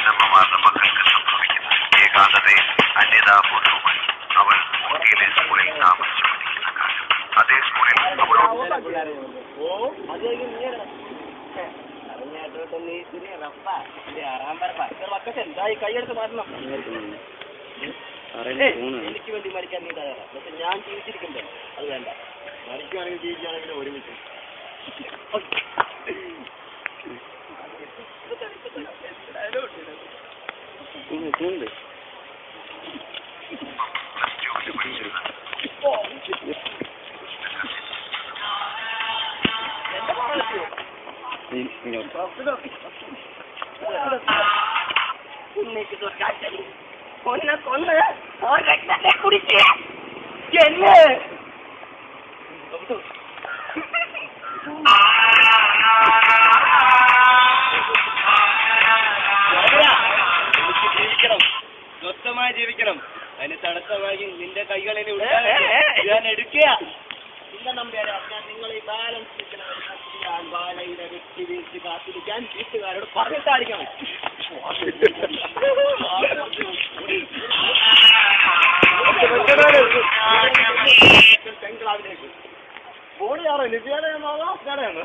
വീട്ടമ്മമാരുടെ മക്കൾക്ക് സംഭവിക്കുന്ന ഏകാന്തതയിൽ അന്യതാപൂർവമായി അവൾ ഊട്ടിയിലെ സ്കൂളിൽ താമസിച്ചു പഠിക്കുന്ന കാലം. അതേ സ്കൂളിൽ കൈയെടുത്ത് മാറ്റണം. എനിക്ക് വേണ്ടി മരിക്കാൻ നീ തയ്യാറാ. പക്ഷെ ഞാൻ ജീവിച്ചിരിക്കണ്ടേ? അത് വേണ്ട. മരിക്കുവാണെങ്കിൽ ജീവിക്കുകയാണെങ്കിൽ ഒരുമിച്ച്. കൊന്ന് കുടിച്ച് എന്നെ ജീവിക്കണം, സ്വസ്ഥമായി ജീവിക്കണം. അതിന് തടസ്സമായി നിന്റെ കൈകളിൽ ഞാൻ എടുക്കുക. ഇല്ല നമ്പ്യാരെ, ഞാൻ നിങ്ങൾ ഈ ബാലൻസ് ഞാൻ ബാലയുടെ വ്യക്തി വീഴ്ച കാത്തിരിക്കാൻ വീട്ടുകാരോട് പറഞ്ഞിട്ടായിരിക്കണം. ബംഗ്ലാവിലേക്ക് ബോഡിയാണോ ലിബിയാണോ അഫ്ഗാനാണോ?